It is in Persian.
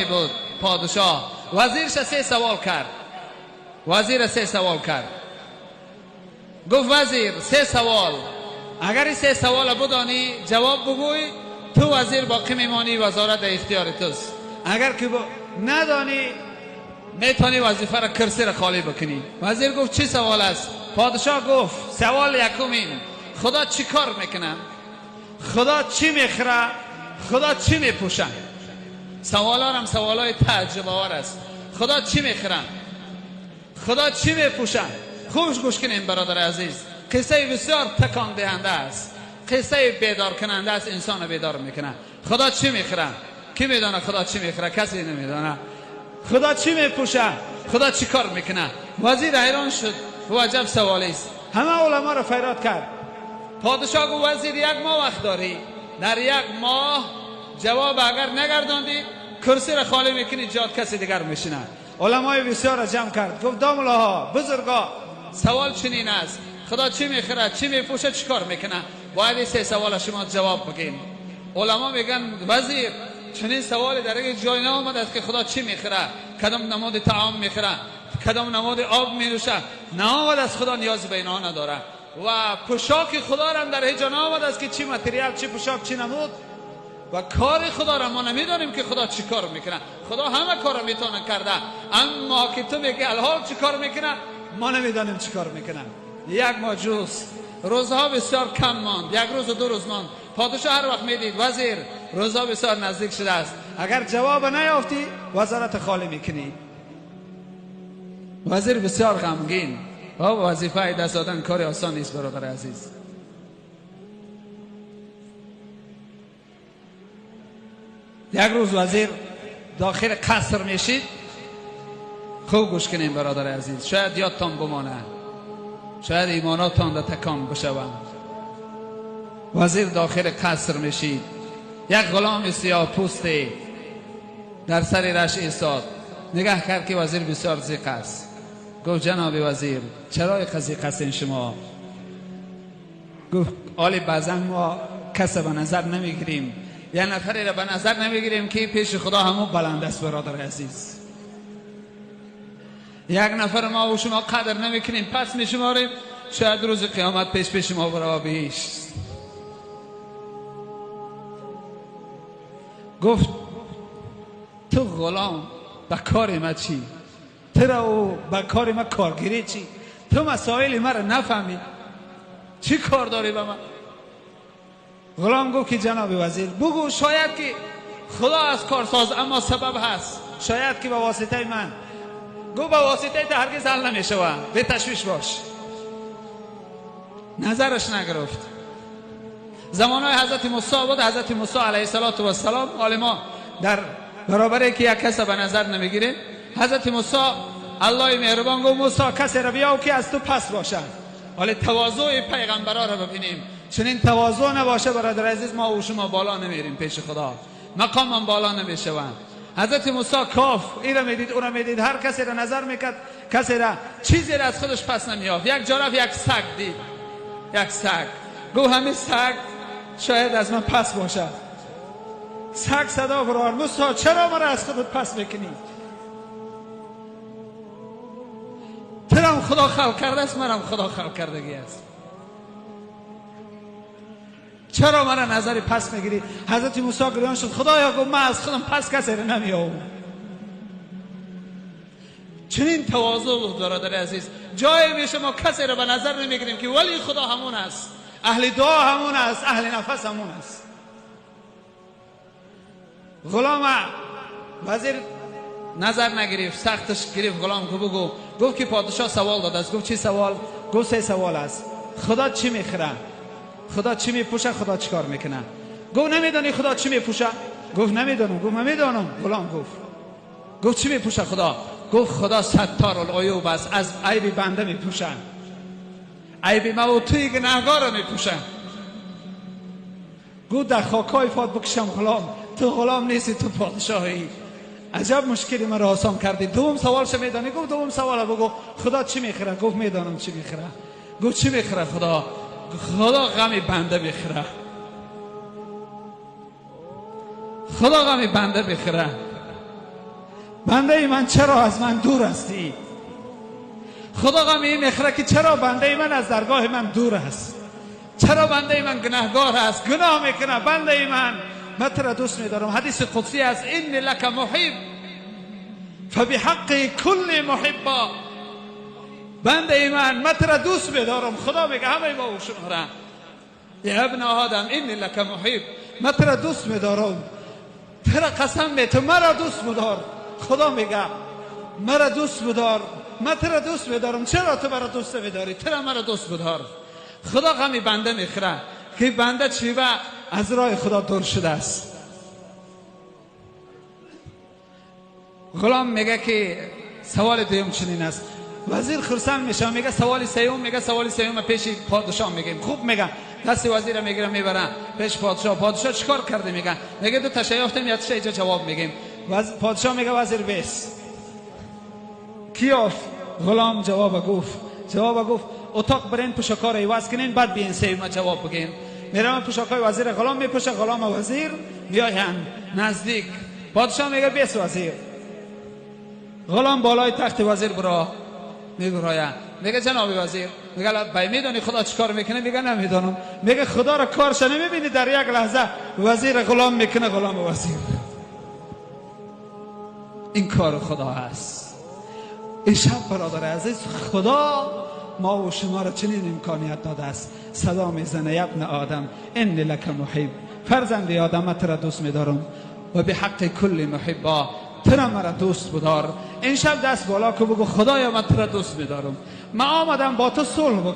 بود پادشاه، وزیرش 3 سوال کرد. وزیر 3 سوال کرد. گفت وزیر 3 سوال، اگر این 3 سوال بدانی جواب بگوی تو وزیر باقی میمانی، وزارت در اختیار توست. اگر که ندانی میتونی وظیفه را کرسی را خالی بکنی. وزیر گفت چی سوال است؟ پادشاه گفت سوال یکمین، خدا چی کار میکنه؟ خدا چی میخره؟ خدا چی میپوشه؟ سوالا هم سوالای تعجب آور است. خدا چی میخره؟ خدا چی میپوشه؟ خوش گوش کنین برادر عزیز، قصه بسیار تکان دهنده است، قصه بیدار کننده است، انسان بیدار میکنه. خدا چی میخره؟ کی میدونه خدا چی میخره؟ کسی نمیدونه. خدا چی میپوشه؟ خدا چی کار میکنه؟ وزیر حیران شد و عجب سوالی است. همه علما را فریاد کرد. پادشاه گفت وزیر 1 ماه وقت داری، در 1 ماه جواب اگر نگرداندی کرسی را خالی میکنی، جات کسی دیگر میشینه. علمای بسیار را جمع کرد. گفت داملاها بزرگا، سوال چنین است، خدا چی میخره، چی میپوشه، چی کار میکنه؟ باید این 3 سوال شما جواب بگین. علما میگن وزیر چنین سوالی در یک جای نآمده است که خدا چی میخره، کدام نماد طعام میخره، کدام نماد آب مینوشه. نآمده است، خدا نیاز به اینا نداره. و پوشاک خدا را هم در هیچ جا نآمده است که چی متریال، چی پوشاک، چی نمود. و کار خدا را ما نمیدانیم که خدا چی کار میکنه. خدا همه کار را میتونه کرده، اما که تو میگی الحال چی کار میکنه، ما نمیدانیم چی کار میکنه. 1 ماه جست، روزها بسیار کم ماند، 1 روز و 2 روز ماند. پادشاه هر وقت میدید وزیر روزها بسیار نزدیک شده است، اگر جواب نیافتی وزارت خالی میکنی. وزیر بسیار غمگین. وظیفه دست دادن کار آسان نیست برادر عزیز. یک روز وزیر داخل قصر میشید. خوب گوش کنین برادر عزیز، شاید یادتان بمانه، شاید ایماناتان را تکان بشوند. وزیر داخل قصر میشید. یک غلام سیاه پوستی در سر رش ایستاد. نگاه کرد که وزیر بسیار ضیق است. گفت جناب وزیر چرا ضیق هستین شما؟ گفت آلی بعضا ما کس به نظر نمیگیریم، یک نفری را به نظر نمیگیریم که پیش خدا همون بلند است برادر عزیز. یک نفر ما و شما قدر نمیکنیم، پس میشماریم، شاید روز قیامت پیش ما برای بهشت. گفت تو غلام به کار ما چی؟ تو به کار ما کارگیری چی؟ تو مسائل ما را نفهمی، چی کار داری به من؟ غلام گفت که جناب وزیر بگو، شاید که خدا از کارساز اما سبب هست، شاید که به واسطه من. گفت به واسطه تو هرگز حل نمیشه، به تشویش باش. نظرش نگرفت. زمانهای حضرت موسی بود. حضرت موسی علیه السلام عالما در برابر که یک کس به نظر نمیگیره، حضرت موسی الله مهربان گفت موسی کسی را بیاو که از تو پس باشه. حالا تواضع پیغمبرا را ببینیم. چنین تواضع نباشه برادر عزیز، ما و شما بالا نمیریم پیش خدا، مقام هم بالا نمیشوند. حضرت موسی کاف این را میدید، اون را میدید، هر کسی را نظر میکرد، کسی را چیزی را از خودش پس نمیافت. یک جا یک سگ دید، یک سگ. گفت همین سگ شاید از من پس باشه. سگ صدا برآورد، موسی چرا مرا از خودت پس میکنی؟ ترم خدا خلق کرده است، منم خدا خلق کردگی است، چرا مرا نظری پس میگیری؟ حضرت موسی گریان شد، خدایا گفت من از خودم پس کسی را نمیام. چنین تواضع بود برادر عزیز. جایی میشه ما کسی را به نظر نمیگیریم که ولی خدا همون است، اهل دعا همون است، اهل نفس همون است. غلام وزیر نظر نگرفت، سختش گرفت. غلام گفت بگو. گفت که پادشاه سوال داده است. گفت چی سوال؟ گفت 3 سوال است. خدا چی میخره؟ خدا چی میپوشه؟ خدا چی کار میکنه؟ گفت نمیدانی خدا چی میپوشه؟ گفت نمیدانم. گفت من میدانم. غلام گفت چی میپوشه خدا؟ گفت خدا ستار العیوب است، از عیب بنده میپوشه، عیب ما و توی گناهگار رو میپوشه. گفت در خاکای فات بکشم غلام، تو غلام نیستی، تو پادشاهی. عجب مشکلی من را آسان کردی. دوم سوالش میدانی؟ گفت دوم سوال بگو، خدا چی میخره؟ گفت میدانم چی میخره. گفت چی میخره خدا؟ خدا غم بنده میخره، خدا غم بنده میخره. بنده من چرا از من دور هستی؟ خدا غمی میخوره که چرا بنده من از درگاه من دور است، چرا بنده من گناهگار است، گناه میکنه. بنده من تو را دوست میدارم. حدیث قدسی است: انی لک محب فبحق کل محبا. بنده من تو را دوست میدارم. خدا میگه همه ما شماره یا ابن آدم انی لک محب، من تو را دوست میدارم. تو را قسم می تو مرا دوست بدار. خدا میگه مرا دوست بدار، من تو را دوست میدارم. چرا تو مرا دوست میداری؟ تو را مرا دوست بدار. خدا غمی بنده میخوره که بنده چیوه از راه خدا دور شده است. غلام میگه که سوال دوم چنین است. وزیر خرسند میشه، میگه سوال سوم، میگه سوال سوم پیش پادشاه میگیم. خوب میگه دست وزیر میگیره میبره پیش پادشاه. پادشاه چیکار کرده؟ میگه دو تا یافتم یا تا اینجا جواب میگیم. پادشاه میگه وزیر بیس. کی یافت؟ غلام جواب گفت اتاق برین پوشاکار عوض کنین بعد بیاین سوم جواب بگین. میرم پوشاکای وزیر غلام میپوشه. غلام و وزیر میاین نزدیک. پادشاه میگه بیس وزیر. غلام بالای تخت وزیر برا میگراید. میگه جناب وزیر، میگه میدونی خدا چیکار میکنه؟ میگه نمیدونم. میگه خدا را کارش نمیبینی؟ در یک لحظه وزیر غلام میکنه غلام و وزیر. این کار خدا هست. این شب برادر عزیز خدا ما و شما را چنین امکانیت داده است. صدا میزنه: یا ابن آدم انی لک محب. فرزند آدم من تو را دوست میدارم و به حق کل محبا، تو را مرا دوست بدار. این شب دست بالا که بگو خدایا من تو را دوست میدارم. من آمدم با تو صلح بکنم.